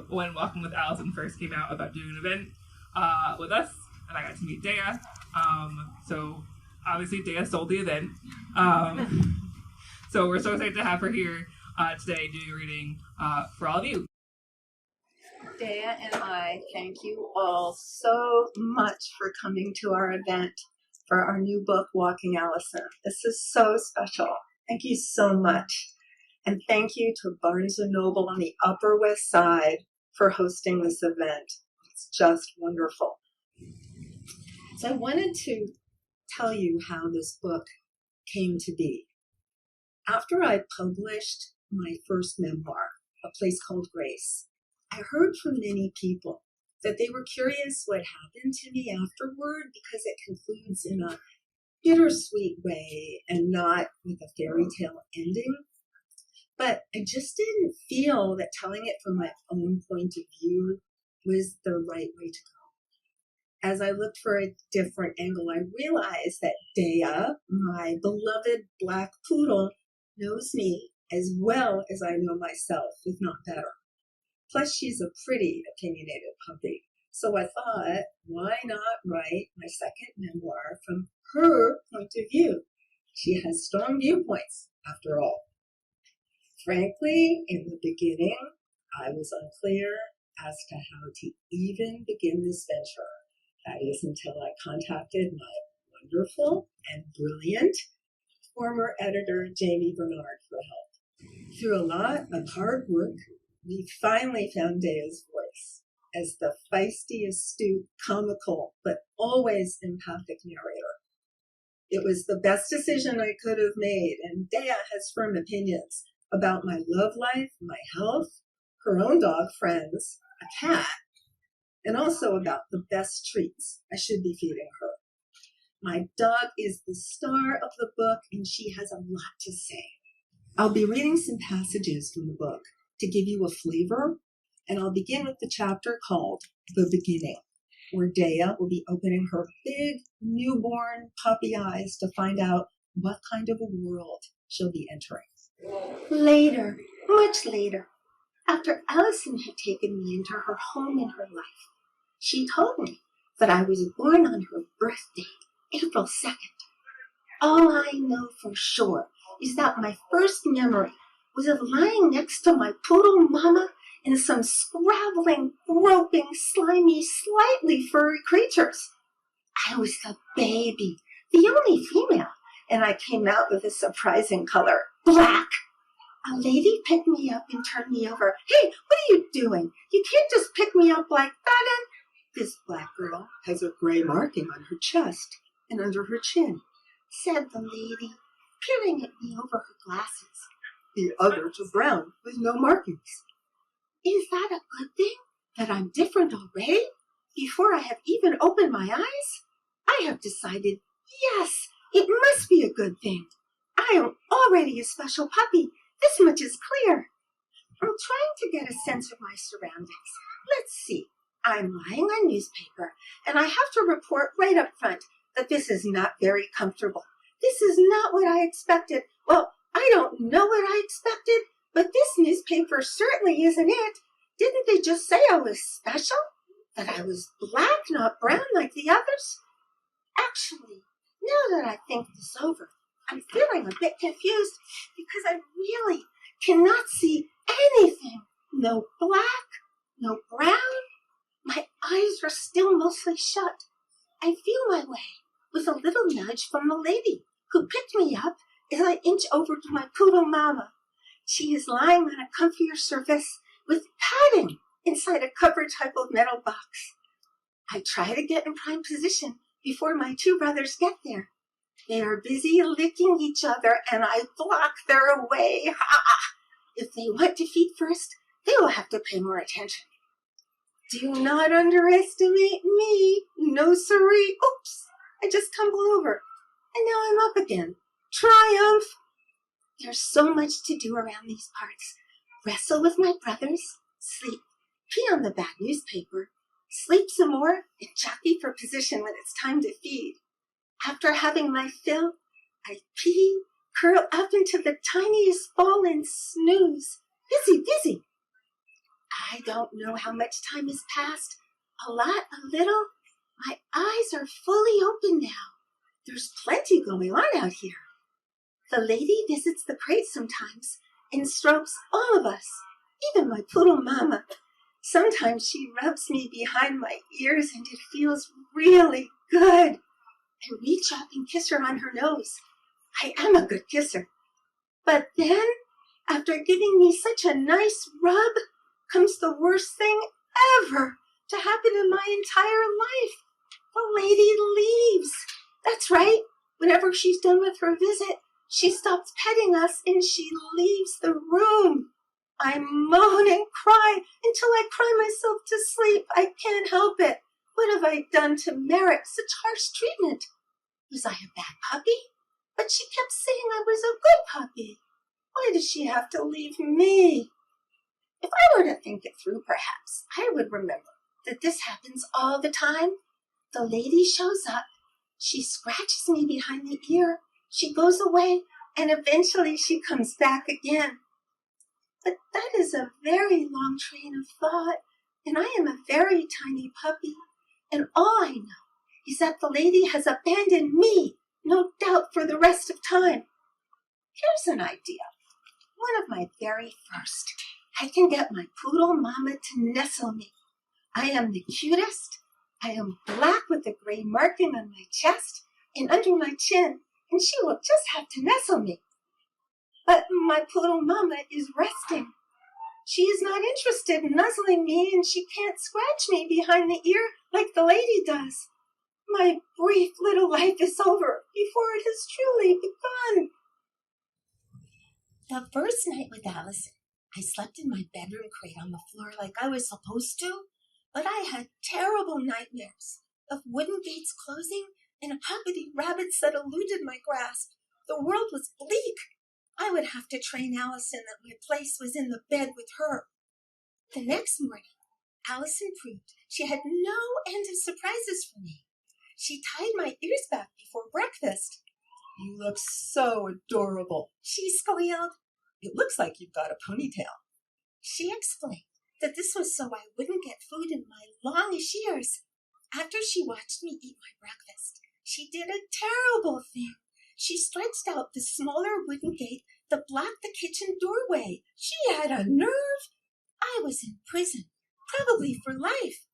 when Walking with Alison first came out about doing an event with us, and I got to meet Dea. So obviously Dea sold the event. So we're so excited to have her here today doing a reading for all of you. Dea and I thank you all so much for coming to our event for our new book, Walking Alison. This is so special. Thank you so much. And thank you to Barnes Noble on the Upper West Side for hosting this event. It's just wonderful. So I wanted to tell you how this book came to be. After I published my first memoir, A Place Called Grace, I heard from many people that they were curious what happened to me afterward because it concludes in a bittersweet way and not with a fairy tale ending. But I just didn't feel that telling it from my own point of view was the right way to go. As I looked for a different angle, I realized that Dea, my beloved black poodle, knows me as well as I know myself, if not better. Plus, she's a pretty opinionated puppy. So I thought, why not write my second memoir from her point of view? She has strong viewpoints, after all. Frankly, in the beginning, I was unclear as to how to even begin this venture. That is until I contacted my wonderful and brilliant former editor, Jamie Bernard, for help. Through a lot of hard work, we finally found Dea's voice as the feisty, astute, comical, but always empathic narrator. It was the best decision I could have made, and Dea has firm opinions about my love life, my health, her own dog friends, a cat, and also about the best treats I should be feeding her. My dog is the star of the book, and she has a lot to say. I'll be reading some passages from the book to give you a flavor, and I'll begin with the chapter called The Beginning, where Dea will be opening her big, newborn puppy eyes to find out what kind of a world she'll be entering. Later, much later, after Alison had taken me into her home in her life, she told me that I was born on her birthday, April 2nd. All I know for sure is that my first memory was of lying next to my poodle mama and some scrabbling, groping, slimy, slightly furry creatures. I was the baby, the only female, and I came out with a surprising color, black. A lady picked me up and turned me over. Hey, what are you doing? You can't just pick me up like that. And this black girl has a gray marking on her chest and under her chin, said the lady, peering at me over her glasses. The others are brown with no markings. Is that a good thing? That I'm different already? Before I have even opened my eyes? I have decided, yes, it must be a good thing. I am already a special puppy. This much is clear. I'm trying to get a sense of my surroundings. Let's see. I'm lying on newspaper, and I have to report right up front that this is not very comfortable. This is not what I expected. Well, I don't know what I expected, but this newspaper certainly isn't it. Didn't they just say I was special? That I was black, not brown like the others? Actually, now that I think this over, I'm feeling a bit confused because I really cannot see anything. No black, no brown. My eyes are still mostly shut. I feel my way with a little nudge from the lady who picked me up as I inch over to my poodle mama. She is lying on a comfier surface with padding inside a covered type of metal box. I try to get in prime position before my two brothers get there. They are busy licking each other, and I block their way. If they want to feed first, they will have to pay more attention. Do not underestimate me. No siree. Oops, I just tumble over. And now I'm up again. Triumph! There's so much to do around these parts. Wrestle with my brothers, sleep, pee on the bad newspaper, sleep some more, and jockey for position when it's time to feed. After having my fill, I pee, curl up into the tiniest ball and snooze. Busy, busy. I don't know how much time has passed. A lot, a little. My eyes are fully open now. There's plenty going on out here. The lady visits the crate sometimes and strokes all of us, even my poodle mama. Sometimes she rubs me behind my ears and it feels really good. I reach up and kiss her on her nose. I am a good kisser. But then, after giving me such a nice rub, comes the worst thing ever to happen in my entire life. The lady leaves. That's right. Whenever she's done with her visit, she stops petting us and she leaves the room. I moan and cry until I cry myself to sleep. I can't help it. What have I done to merit such harsh treatment? Was I a bad puppy? But she kept saying I was a good puppy. Why does she have to leave me? If I were to think it through, perhaps, I would remember that this happens all the time. The lady shows up. She scratches me behind the ear. She goes away, and eventually she comes back again. But that is a very long train of thought, and I am a very tiny puppy, and all I know is that the lady has abandoned me, no doubt for the rest of time. Here's an idea. One of my very first. I can get my poodle mama to nestle me. I am the cutest. I am black with a gray marking on my chest and under my chin, and she will just have to nestle me. But my poodle mama is resting. She is not interested in nuzzling me, and she can't scratch me behind the ear like the lady does. My brief little life is over before it has truly begun. The first night with Alison, I slept in my bedroom crate on the floor like I was supposed to, but I had terrible nightmares of wooden gates closing and hoppity rabbits that eluded my grasp. The world was bleak. I would have to train Alison that my place was in the bed with her. The next morning, Alison proved she had no end of surprises for me. She tied my ears back before breakfast. "You look so adorable," she squealed. "It looks like you've got a ponytail." She explained that this was so I wouldn't get food in my longish ears. After she watched me eat my breakfast, she did a terrible thing. She stretched out the smaller wooden gate that blocked the kitchen doorway. She had a nerve. I was in prison, probably for life.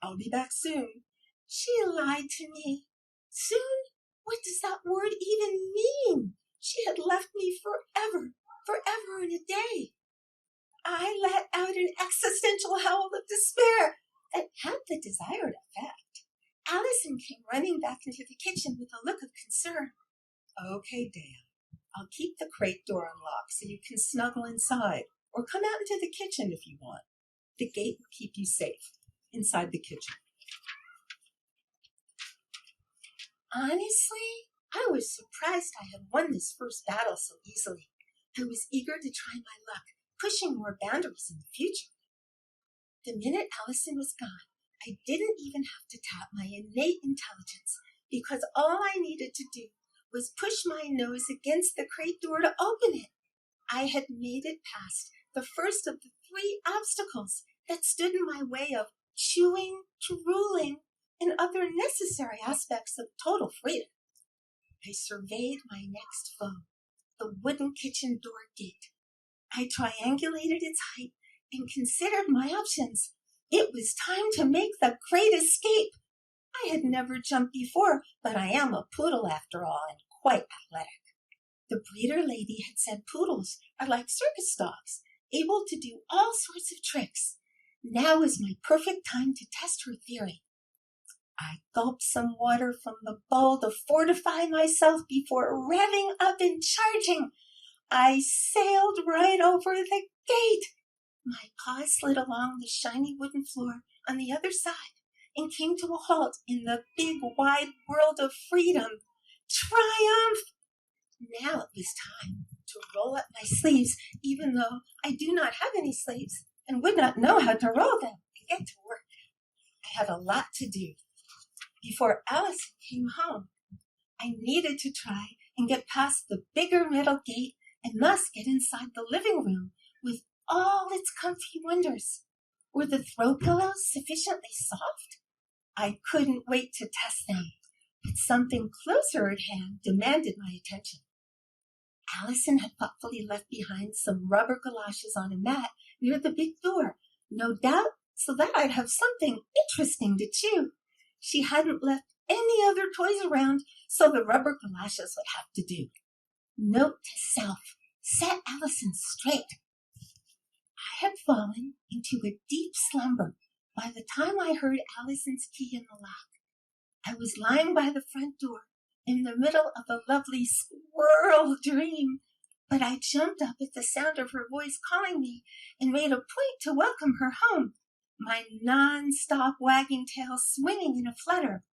"I'll be back soon." She lied to me. Soon? What does that word even mean? She had left me forever and a day. I let out an existential howl of despair that had the desired effect. Alison came running back into the kitchen with a look of concern. "Okay, Dea, I'll keep the crate door unlocked so you can snuggle inside, or come out into the kitchen if you want. The gate will keep you safe inside the kitchen." Honestly, I was surprised I had won this first battle so easily. I was eager to try my luck, pushing more boundaries in the future. The minute Alison was gone, I didn't even have to tap my innate intelligence, because all I needed to do was push my nose against the crate door to open it. I had made it past the first of the 3 obstacles that stood in my way of chewing, drooling, and other necessary aspects of total freedom. I surveyed my next foe, the wooden kitchen door gate. I triangulated its height and considered my options. It was time to make the great escape. I had never jumped before, but I am a poodle after all, and quite athletic. The breeder lady had said poodles are like circus dogs, able to do all sorts of tricks. Now is my perfect time to test her theory. I gulped some water from the bowl to fortify myself before revving up and charging. I sailed right over the gate. My paws slid along the shiny wooden floor on the other side and came to a halt in the big, wide world of freedom. Triumph! Now it was time to roll up my sleeves, even though I do not have any sleeves and would not know how to roll them, and get to work. I had a lot to do. Before Alison came home, I needed to try and get past the bigger metal gate and thus get inside the living room with all its comfy wonders. Were the throw pillows sufficiently soft? I couldn't wait to test them, but something closer at hand demanded my attention. Alison had thoughtfully left behind some rubber galoshes on a mat near the big door, no doubt so that I'd have something interesting to chew. She hadn't left any other toys around, so the rubber galoshes would have to do. Note to self, set Alison straight. I had fallen into a deep slumber by the time I heard Alison's key in the lock. I was lying by the front door in the middle of a lovely squirrel dream, but I jumped up at the sound of her voice calling me and made a point to welcome her home, my non-stop wagging tail swinging in a flutter.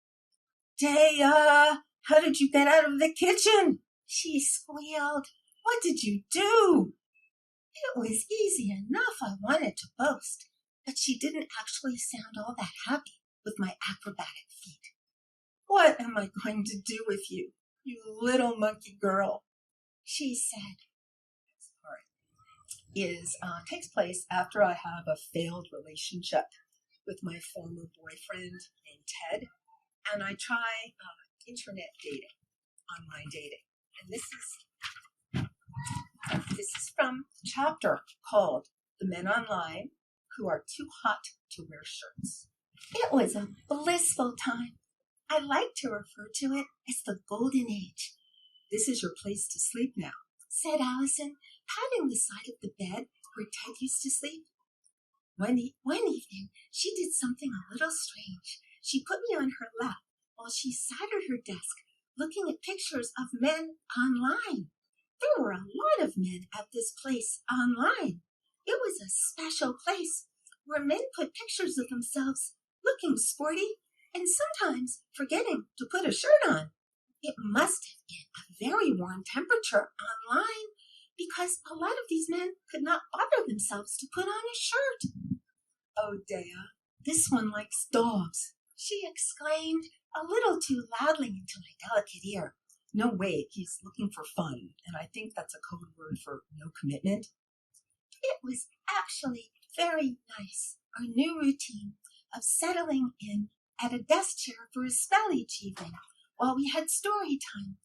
"Dea, how did you get out of the kitchen?" she squealed. "What did you do?" It was easy enough, I wanted to boast, but she didn't actually sound all that happy with my acrobatic feat. "What am I going to do with you, you little monkey girl?" she said. This part takes place after I have a failed relationship with my former boyfriend named Ted, and I try internet dating, online dating. And this is from a chapter called "The Men Online Who Are Too Hot to Wear Shirts." It was a blissful time. I like to refer to it as the Golden Age. "This is your place to sleep now," said Alison, patting the side of the bed where Ted used to sleep. One evening, she did something a little strange. She put me on her lap while she sat at her desk looking at pictures of men online. There were a lot of men at this place online. It was a special place where men put pictures of themselves looking sporty and sometimes forgetting to put a shirt on. It must have been a very warm temperature online because a lot of these men could not bother themselves to put on a shirt. "Oh, Dea, this one likes dogs," she exclaimed a little too loudly into my delicate ear. "No, wait, he's looking for fun, and I think that's a code word for no commitment." It was actually very nice, our new routine of settling in at a desk chair for a spell each evening while we had story time,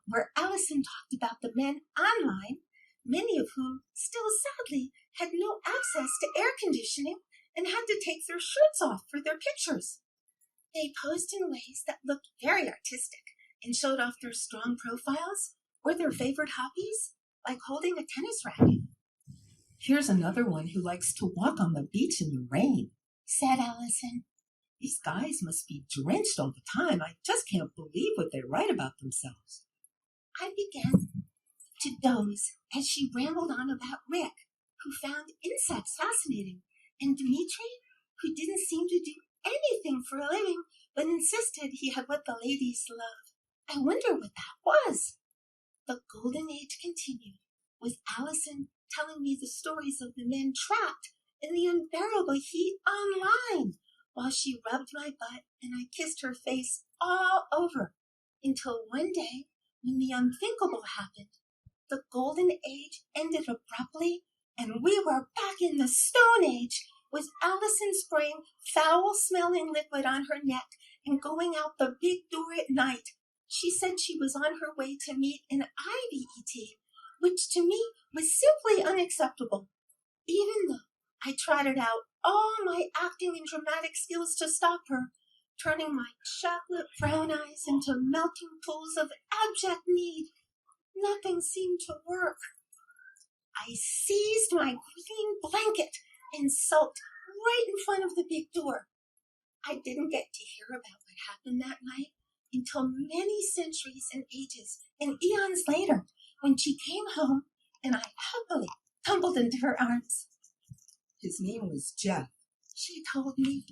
where Alison talked about the men online, many of whom still sadly had no access to air conditioning and had to take their shirts off for their pictures. They posed in ways that looked very artistic and showed off their strong profiles or their favorite hobbies, like holding a tennis racket. "Here's another one who likes to walk on the beach in the rain," said Alison. "These guys must be drenched all the time. I just can't believe what they write about themselves." I began to doze as she rambled on about Rick, who found insects fascinating, and Dmitri, who didn't seem to do anything for a living, but insisted he had what the ladies loved. I wonder what that was. The Golden Age continued, with Alison telling me the stories of the men trapped in the unbearable heat online, while she rubbed my butt and I kissed her face all over, until one day, when the unthinkable happened, the Golden Age ended abruptly, and we were back in the Stone Age, with Alison spraying foul-smelling liquid on her neck and going out the big door at night. She said she was on her way to meet an IVET, which to me was simply unacceptable, even though I trotted out all my acting and dramatic skills to stop her, turning my chocolate brown eyes into melting pools of abject need. Nothing seemed to work. I seized my green blanket and sulked right in front of the big door. I didn't get to hear about what happened that night until many centuries and ages and eons later, when she came home and I happily tumbled into her arms. "His name was Jeff," she told me,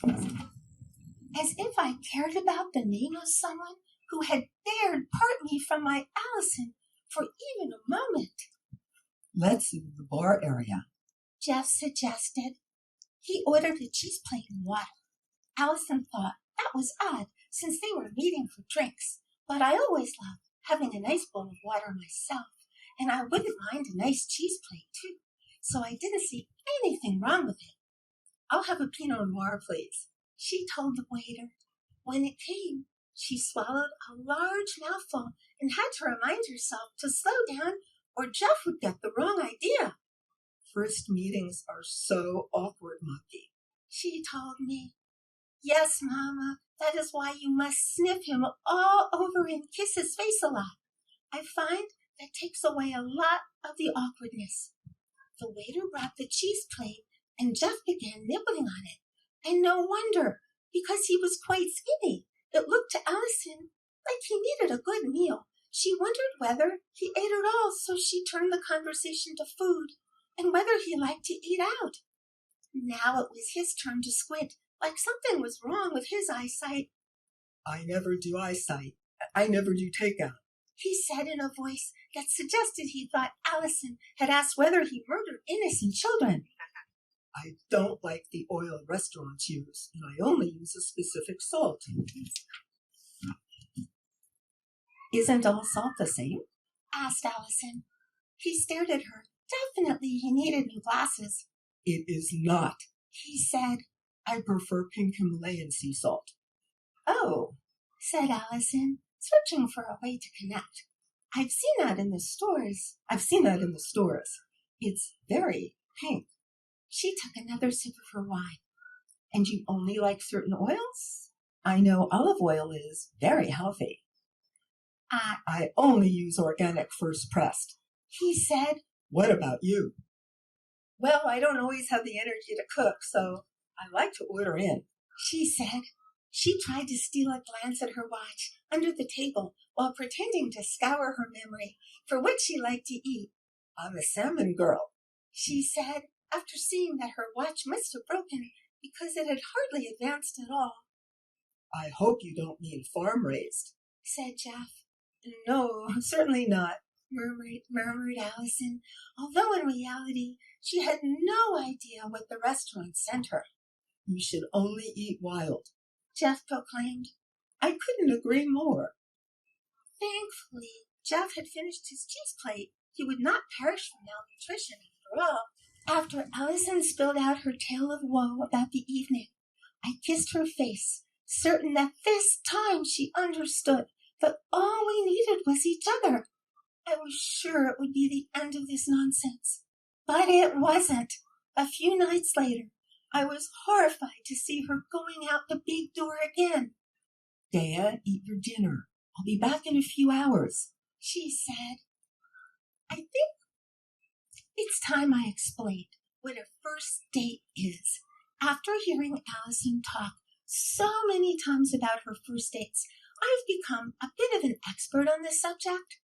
as if I cared about the name of someone who had dared part me from my Alison for even a moment. "Let's see the bar area," Jeff suggested. He ordered a cheese plate and water. Alison thought that was odd since they were meeting for drinks, but I always loved having a nice bowl of water myself, and I wouldn't mind a nice cheese plate too. so I didn't see anything wrong with it. I'll have a Pinot Noir, please, she told the waiter. When it came, she swallowed a large mouthful and had to remind herself to slow down or Jeff would get the wrong idea. First meetings are so awkward, Monkey, she told me. Yes, Mama, that is why you must sniff him all over and kiss his face a lot. I find that takes away a lot of the awkwardness. The waiter brought the cheese plate, and Jeff began nibbling on it. And no wonder, because he was quite skinny. It looked to Alison like he needed a good meal. She wondered whether he ate at all, so she turned the conversation to food and whether he liked to eat out. Now it was his turn to squint, like something was wrong with his eyesight. I never do eyesight. I never do takeout, he said in a voice that suggested he thought Alison had asked whether he murdered innocent children. I don't like the oil restaurants use, and I only use a specific salt. Isn't all salt the same? Asked Alison. He stared at her. Definitely he needed new glasses. It is not, he said. I prefer pink Himalayan sea salt. Oh, said Alison, searching for a way to connect. I've seen that in the stores. It's very pink. She took another sip of her wine. And you only like certain oils? I know olive oil is very healthy. I only use organic first pressed, he said. What about you? Well, I don't always have the energy to cook, so I like to order in, she said. She tried to steal a glance at her watch under the table while pretending to scour her memory for what she liked to eat. I'm a salmon girl, she said, after seeing that her watch must have broken because it had hardly advanced at all. I hope you don't mean farm-raised, said Jeff. No, certainly not, murmured Alison, although in reality she had no idea what the restaurant sent her. You should only eat wild, Jeff proclaimed. I couldn't agree more. Thankfully, Jeff had finished his cheese plate. He would not perish from malnutrition after all. After Alison spilled out her tale of woe about the evening, I kissed her face, certain that this time she understood that all we needed was each other. I was sure it would be the end of this nonsense. But it wasn't. A few nights later, I was horrified to see her going out the big door again. Dea, eat your dinner. I'll be back in a few hours, she said. I think it's time I explained what a first date is. After hearing Alison talk so many times about her first dates, I've become a bit of an expert on this subject.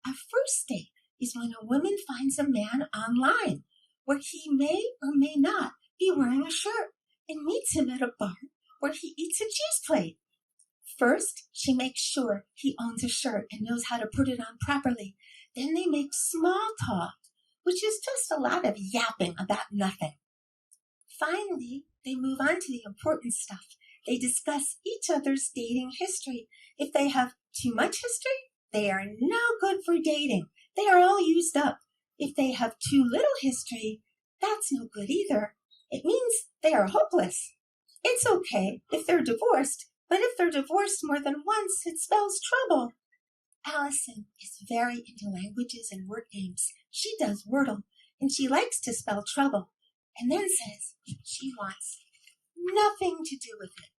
A first date is when a woman finds a man online where he may or may not be wearing a shirt and meets him at a bar where he eats a cheese plate. First, she makes sure he owns a shirt and knows how to put it on properly. Then they make small talk, which is just a lot of yapping about nothing. Finally, they move on to the important stuff. They discuss each other's dating history. If they have too much history, they are no good for dating. They are all used up. If they have too little history, that's no good either. It means they are hopeless. It's okay if they're divorced, but if they're divorced more than once, it spells trouble. Alison is very into languages and word games. She does Wordle, and she likes to spell trouble, and then says she wants nothing to do with it.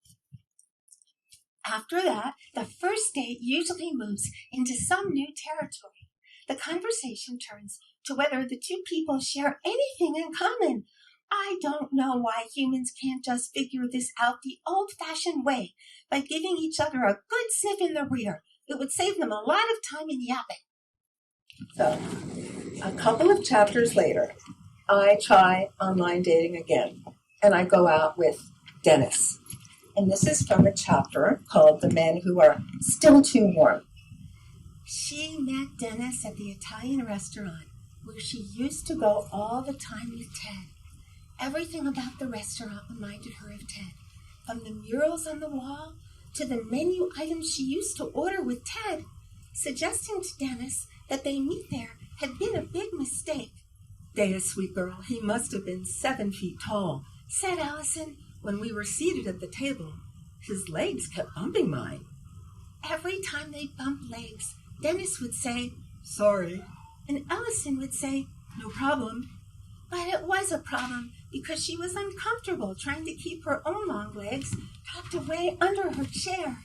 After that, the first date usually moves into some new territory. The conversation turns to whether the two people share anything in common. I don't know why humans can't just figure this out the old-fashioned way by giving each other a good sniff in the rear. It would save them a lot of time in yapping. So, a couple of chapters later, I try online dating again, and I go out with Dennis. And this is from a chapter called The Men Who Are Still Too Warm. She met Dennis at the Italian restaurant where she used to go all the time with Ted. Everything about the restaurant reminded her of Ted, from the murals on the wall to the menu items she used to order with Ted. Suggesting to Dennis that they meet there had been a big mistake. Dea, sweet girl, he must have been 7 feet tall, said Alison when we were seated at the table. His legs kept bumping mine. Every time they bumped legs, Dennis would say, "Sorry," and Alison would say, "No problem." But it was a problem because she was uncomfortable trying to keep her own long legs tucked away under her chair.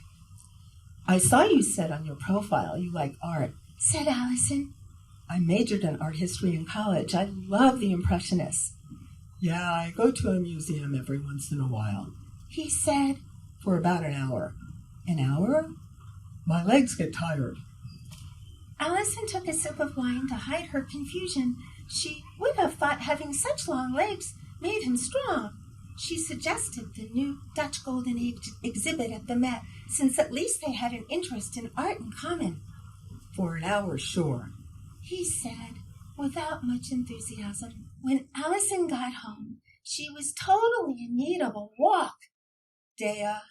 "I saw you said on your profile you like art," said Alison. "I majored in art history in college. I love the Impressionists." "Yeah, I go to a museum every once in a while," he said. "For about an hour." "An hour? My legs get tired." Alison took a sip of wine to hide her confusion. She would have thought having such long legs made him strong. She suggested the new Dutch Golden Age exhibit at the Met, since at least they had an interest in art in common. "For an hour, sure," he said, without much enthusiasm. When Alison got home, she was totally in need of a walk. "Dea,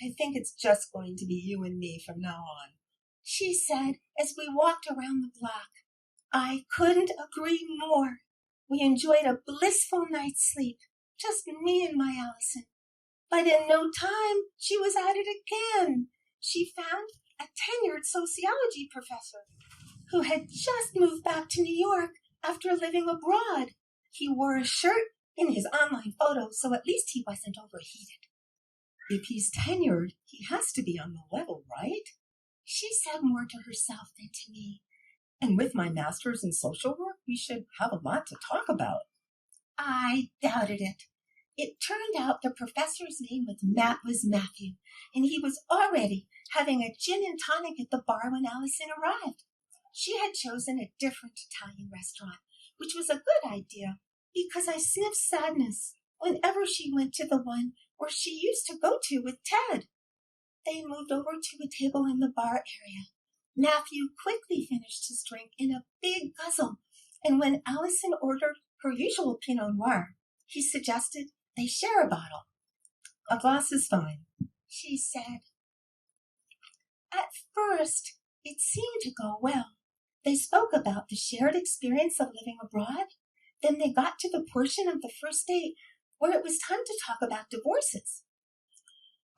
I think it's just going to be you and me from now on," she said as we walked around the block. I couldn't agree more. We enjoyed a blissful night's sleep, just me and my Alison. But in no time, she was at it again. She found a tenured sociology professor who had just moved back to New York after living abroad. He wore a shirt in his online photo, so at least he wasn't overheated. "If he's tenured, he has to be on the level, right?" She said more to herself than to me. "And with my master's in social work, we should have a lot to talk about." I doubted it. It turned out the professor's name was Matthew, and he was already having a gin and tonic at the bar when Alison arrived. She had chosen a different Italian restaurant, which was a good idea because I sniffed sadness whenever she went to the one where she used to go to with Ted. They moved over to a table in the bar area. Matthew quickly finished his drink in a big guzzle, and when Alison ordered her usual Pinot Noir, he suggested they share a bottle. "A glass is fine," she said. At first, it seemed to go well. They spoke about the shared experience of living abroad. Then they got to the portion of the first date where it was time to talk about divorces.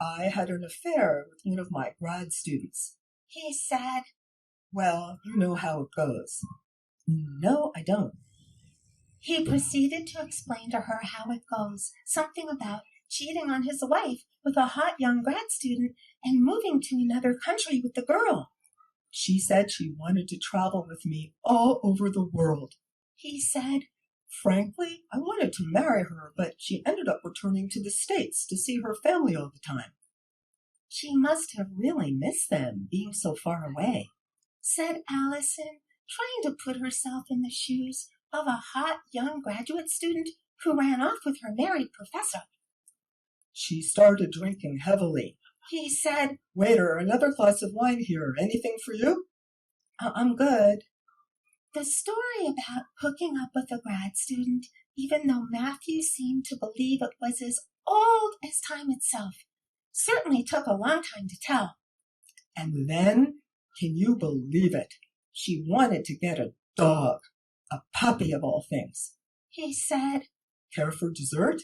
"I had an affair with one of my grad students," he said. "Well, you know how it goes." "No, I don't." He proceeded to explain to her how it goes, something about cheating on his wife with a hot young grad student and moving to another country with the girl. "She said she wanted to travel with me all over the world," he said. "Frankly, I wanted to marry her, but she ended up returning to the States to see her family all the time." "She must have really missed them, being so far away," said Alison, trying to put herself in the shoes of a hot young graduate student who ran off with her married professor. "She started drinking heavily," he said. "Waiter, another glass of wine here. Anything for you?" I'm good." The story about hooking up with a grad student, even though Matthew seemed to believe it was as old as time itself, certainly took a long time to tell. "And then, can you believe it? She wanted to get a dog, a puppy of all things," he said. "Care for dessert?"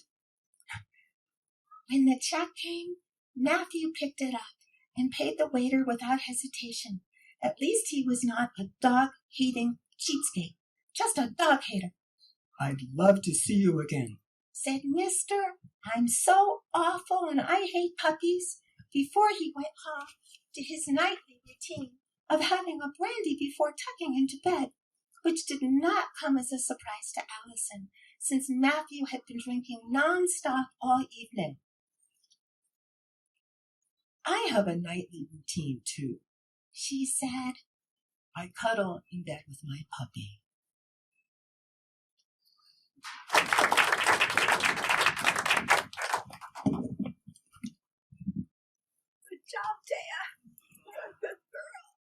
When the check came, Matthew picked it up and paid the waiter without hesitation. At least he was not a dog-hating cheapskate, just a dog-hater. "I'd love to see you again," said Mister. "I'm so awful and I hate puppies," before he went home to his nightly routine of having a brandy before tucking into bed, which did not come as a surprise to Alison, since Matthew had been drinking non-stop all evening. "I have a nightly routine, too," she said. "I cuddle in bed with my puppy."